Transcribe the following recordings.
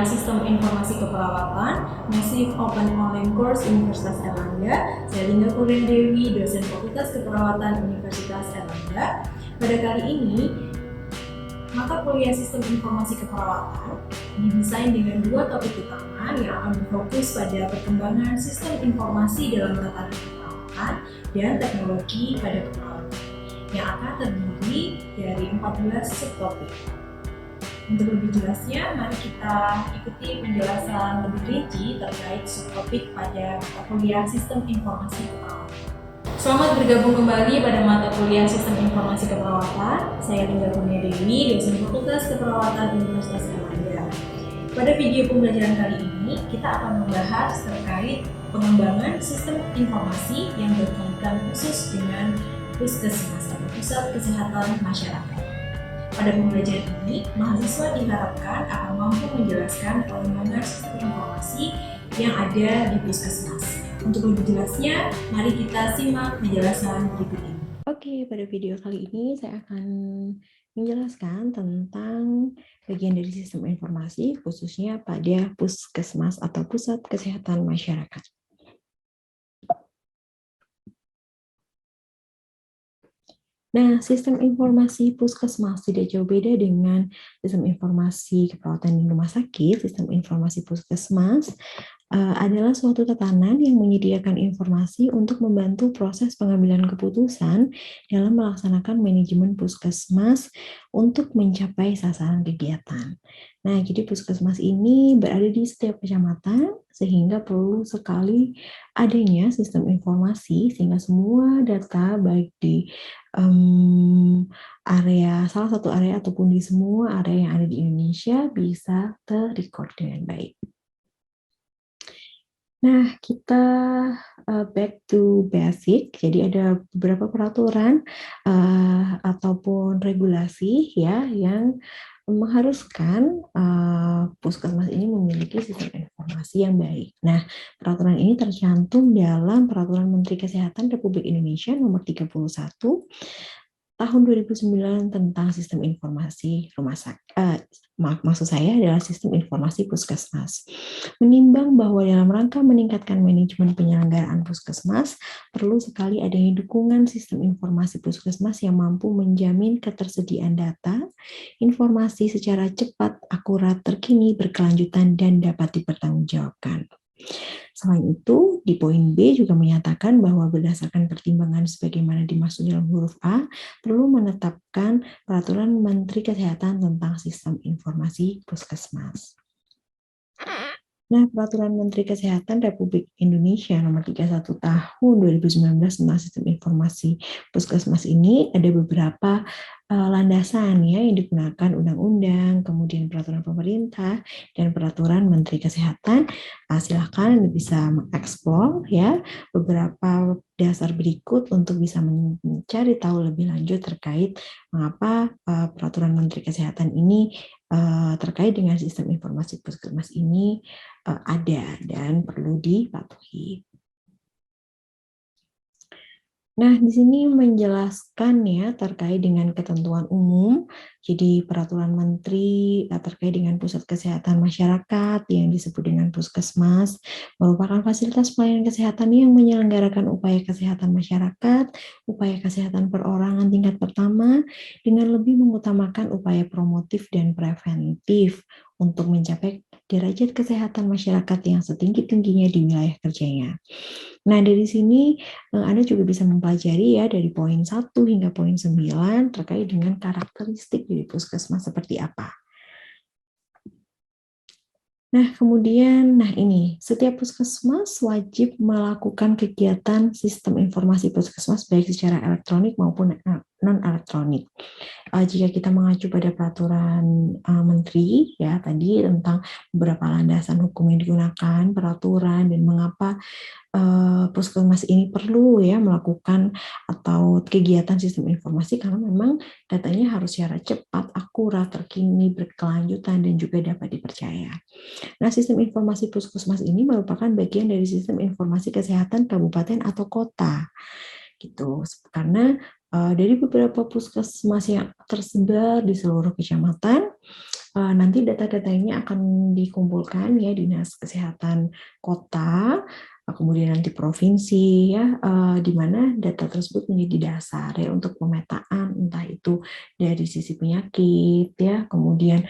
Kuliah Sistem Informasi Keperawatan, Massive Open Online Course Universitas Erlangga. Saya Linda Kurniadewi, dosen Fakultas Keperawatan Universitas Erlangga. Pada kali ini, mata kuliah Sistem Informasi Keperawatan didesain dengan dua topik utama yang akan berfokus pada perkembangan sistem informasi dalam tatanan keperawatan dan teknologi pada keperawatan, yang akan terdiri dari 14 subtopik. Untuk lebih jelasnya, mari kita ikuti penjelasan lebih rinci terkait subtopik pada mata kuliah Sistem Informasi Keperawatan. Selamat bergabung kembali pada mata kuliah Sistem Informasi Keperawatan. Saya Linda Kurniadewi, dosen Fakultas Keperawatan Universitas Erlangga. Pada video pembelajaran kali ini, kita akan membahas terkait pengembangan sistem informasi yang berkaitan khusus dengan Puskesmas atau Pusat Kesehatan Masyarakat. Pada pembelajaran ini, mahasiswa diharapkan akan mampu menjelaskan pengembangan sistem informasi yang ada di Puskesmas. Untuk lebih jelasnya, mari kita simak penjelasan berikut ini. Oke, pada video kali ini saya akan menjelaskan tentang bagian dari sistem informasi, khususnya pada Puskesmas atau Pusat Kesehatan Masyarakat. Nah, sistem informasi Puskesmas tidak jauh beda dengan sistem informasi keperawatan di rumah sakit. Sistem informasi Puskesmas adalah suatu tatanan yang menyediakan informasi untuk membantu proses pengambilan keputusan dalam melaksanakan manajemen puskesmas untuk mencapai sasaran kegiatan. Nah, jadi puskesmas ini berada di setiap kecamatan, sehingga perlu sekali adanya sistem informasi, sehingga semua data baik di salah satu area ataupun di semua area yang ada di Indonesia bisa terrecord dengan baik. Nah, kita back to basic. Jadi ada beberapa peraturan ataupun regulasi ya yang mengharuskan puskesmas ini memiliki sistem informasi yang baik. Nah, peraturan ini tercantum dalam Peraturan Menteri Kesehatan Republik Indonesia Nomor 31 Tahun 2009 tentang sistem informasi rumah sakit. Maksud saya adalah sistem informasi puskesmas. Menimbang bahwa dalam rangka meningkatkan manajemen penyelenggaraan puskesmas, perlu sekali adanya dukungan sistem informasi puskesmas yang mampu menjamin ketersediaan data, informasi secara cepat, akurat, terkini, berkelanjutan, dan dapat dipertanggungjawabkan. Selain itu, di poin B juga menyatakan bahwa berdasarkan pertimbangan sebagaimana dimaksud dalam huruf A, perlu menetapkan Peraturan Menteri Kesehatan tentang Sistem Informasi Puskesmas. Nah, Peraturan Menteri Kesehatan Republik Indonesia Nomor 31 Tahun 2019 tentang Sistem Informasi Puskesmas ini ada beberapa landasan ya yang digunakan undang-undang, kemudian peraturan pemerintah dan peraturan Menteri Kesehatan. Silakan bisa mengeksplor ya beberapa dasar berikut untuk bisa mencari tahu lebih lanjut terkait mengapa peraturan Menteri Kesehatan ini terkait dengan sistem informasi puskesmas ini ada dan perlu dipatuhi. Nah, di sini menjelaskan ya terkait dengan ketentuan umum, jadi peraturan menteri terkait dengan pusat kesehatan masyarakat yang disebut dengan puskesmas merupakan fasilitas pelayanan kesehatan yang menyelenggarakan upaya kesehatan masyarakat, upaya kesehatan perorangan tingkat pertama dengan lebih mengutamakan upaya promotif dan preventif untuk mencapai derajat kesehatan masyarakat yang setinggi-tingginya di wilayah kerjanya. Nah, dari sini Anda juga bisa mempelajari ya dari poin 1 hingga poin 9 terkait dengan karakteristik dari puskesmas seperti apa. Nah, kemudian, ini, setiap puskesmas wajib melakukan kegiatan sistem informasi puskesmas baik secara elektronik maupun non-elektronik. Jika kita mengacu pada peraturan menteri, ya tadi tentang beberapa landasan hukum yang digunakan, peraturan, dan mengapa puskesmas ini perlu ya melakukan atau kegiatan sistem informasi karena memang datanya harus secara cepat, akurat, terkini, berkelanjutan, dan juga dapat dipercaya. Nah, sistem informasi puskesmas ini merupakan bagian dari sistem informasi kesehatan kabupaten atau kota, gitu. Karena dari beberapa puskesmas yang tersebar di seluruh kecamatan, Nanti data-data ini akan dikumpulkan ya Dinas Kesehatan Kota, kemudian nanti provinsi ya, di mana data tersebut menjadi dasar ya untuk pemetaan entah itu dari sisi penyakit ya, kemudian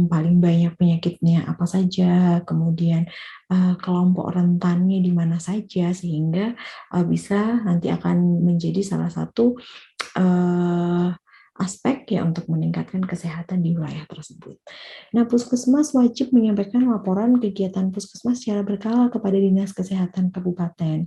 paling banyak penyakitnya apa saja, kemudian kelompok rentannya di mana saja, sehingga bisa nanti akan menjadi salah satu uh, aspek ya untuk meningkatkan kesehatan di wilayah tersebut. Nah, Puskesmas wajib menyampaikan laporan kegiatan Puskesmas secara berkala kepada Dinas Kesehatan Kabupaten.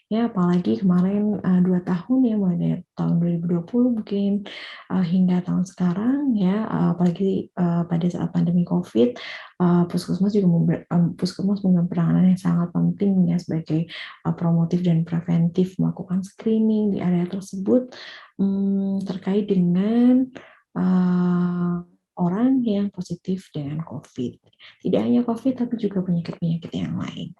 Ya, apalagi kemarin 2 tahun ya, mulai dari tahun 2020 mungkin hingga tahun sekarang ya, apalagi pada saat pandemi COVID, Puskesmas juga Puskesmas punya peranan yang sangat penting ya sebagai promotif dan preventif, melakukan screening di area tersebut terkait dengan orang yang positif dengan COVID. Tidak hanya COVID, tapi juga penyakit-penyakit yang lain.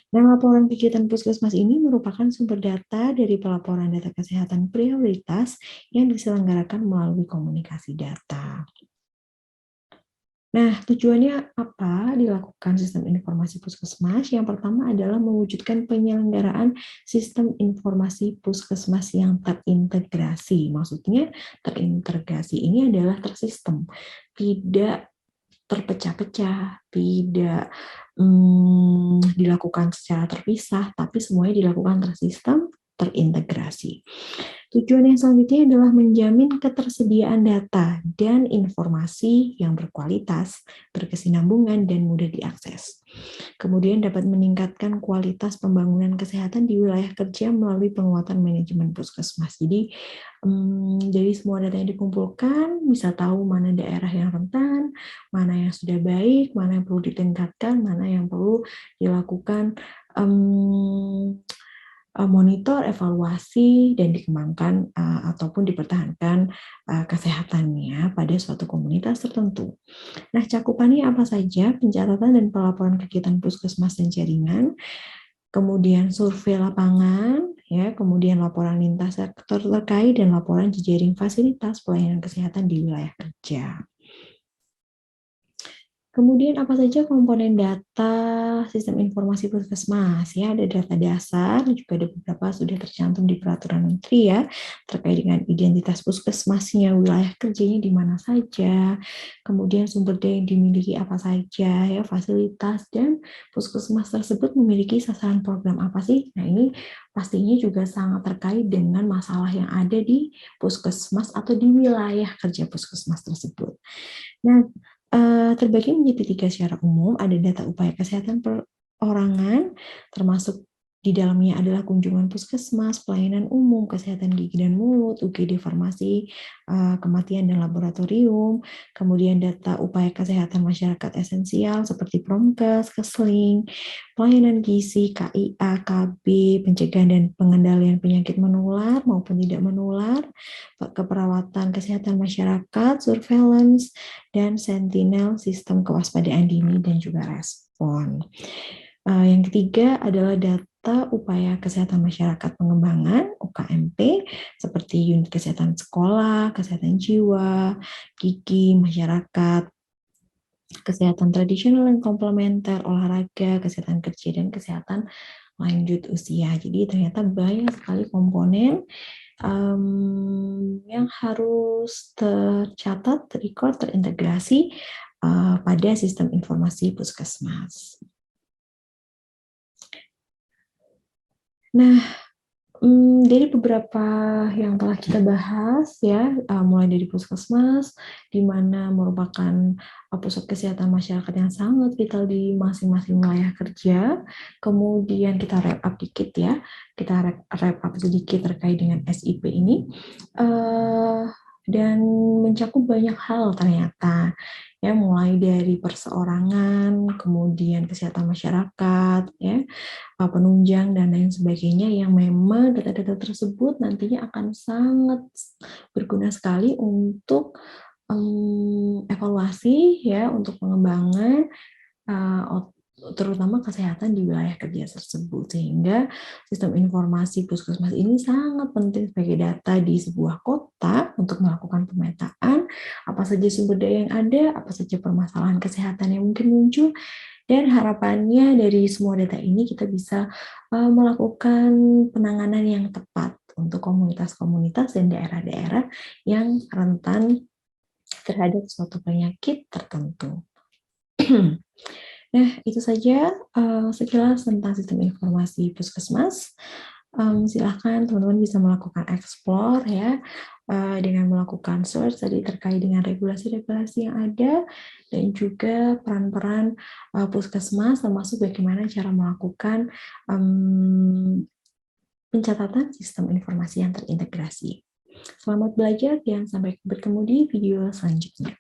Nah, laporan kegiatan Puskesmas ini merupakan sumber data dari pelaporan data kesehatan prioritas yang diselenggarakan melalui komunikasi data. Nah, tujuannya apa dilakukan sistem informasi Puskesmas? Yang pertama adalah mewujudkan penyelenggaraan sistem informasi Puskesmas yang terintegrasi. Maksudnya terintegrasi ini adalah tersistem, tidak terpecah-pecah, tidak dilakukan secara terpisah, tapi semuanya dilakukan tersistem, terintegrasi. Tujuan yang selanjutnya adalah menjamin ketersediaan data dan informasi yang berkualitas, berkesinambungan, dan mudah diakses. Kemudian dapat meningkatkan kualitas pembangunan kesehatan di wilayah kerja melalui penguatan manajemen Puskesmas. Jadi dari semua data yang dikumpulkan, bisa tahu mana daerah yang rentan, mana yang sudah baik, mana yang perlu ditingkatkan, mana yang perlu dilakukan monitor, evaluasi, dan dikembangkan ataupun dipertahankan kesehatannya pada suatu komunitas tertentu. Nah, cakupannya apa saja? Pencatatan dan pelaporan kegiatan Puskesmas dan jaringan, kemudian survei lapangan, ya, kemudian laporan lintas sektor terkait, dan laporan jejaring fasilitas pelayanan kesehatan di wilayah kerja. Kemudian apa saja komponen data sistem informasi Puskesmas? Ya, ada data dasar, juga ada beberapa sudah tercantum di peraturan menteri ya, terkait dengan identitas Puskesmasnya, wilayah kerjanya di mana saja, kemudian sumber daya yang dimiliki apa saja, ya, fasilitas, dan Puskesmas tersebut memiliki sasaran program apa sih? Nah, ini pastinya juga sangat terkait dengan masalah yang ada di Puskesmas atau di wilayah kerja Puskesmas tersebut. Nah, terbagi menjadi 3 secara umum, ada data upaya kesehatan perorangan, termasuk di dalamnya adalah kunjungan puskesmas, pelayanan umum, kesehatan gigi dan mulut, UGD farmasi, kematian dan laboratorium, kemudian data upaya kesehatan masyarakat esensial seperti Promkes, Kesling, pelayanan gizi, KIA, KB, pencegahan dan pengendalian penyakit menular maupun tidak menular, keperawatan kesehatan masyarakat, surveillance, dan sentinel sistem kewaspadaan dini dan juga respon. Yang ketiga adalah data upaya kesehatan masyarakat pengembangan UKMP seperti unit kesehatan sekolah, kesehatan jiwa, gigi, masyarakat, kesehatan tradisional dan komplementer, olahraga, kesehatan kerja, dan kesehatan lanjut usia. Jadi ternyata banyak sekali komponen yang harus tercatat, terrecord, terintegrasi pada sistem informasi Puskesmas. Nah, dari beberapa yang telah kita bahas ya, mulai dari Puskesmas, di mana merupakan pusat kesehatan masyarakat yang sangat vital di masing-masing wilayah kerja. Kemudian kita wrap up dikit ya, kita wrap up sedikit terkait dengan SIP ini, dan mencakup banyak hal ternyata. Ya, mulai dari perseorangan, kemudian kesehatan masyarakat, ya, penunjang dan lain sebagainya, yang memang data-data tersebut nantinya akan sangat berguna sekali untuk evaluasi ya, untuk pengembangan terutama kesehatan di wilayah kerja tersebut, sehingga sistem informasi puskesmas ini sangat penting sebagai data di sebuah kota untuk melakukan pemetaan apa saja sumber daya yang ada, apa saja permasalahan kesehatan yang mungkin muncul, dan harapannya dari semua data ini kita bisa melakukan penanganan yang tepat untuk komunitas-komunitas dan daerah-daerah yang rentan terhadap suatu penyakit tertentu. Nah, itu saja sekilas tentang sistem informasi puskesmas. Silahkan teman-teman bisa melakukan explore ya, dengan melakukan search tadi terkait dengan regulasi-regulasi yang ada, dan juga peran-peran puskesmas, termasuk bagaimana cara melakukan pencatatan sistem informasi yang terintegrasi. Selamat belajar dan sampai bertemu di video selanjutnya.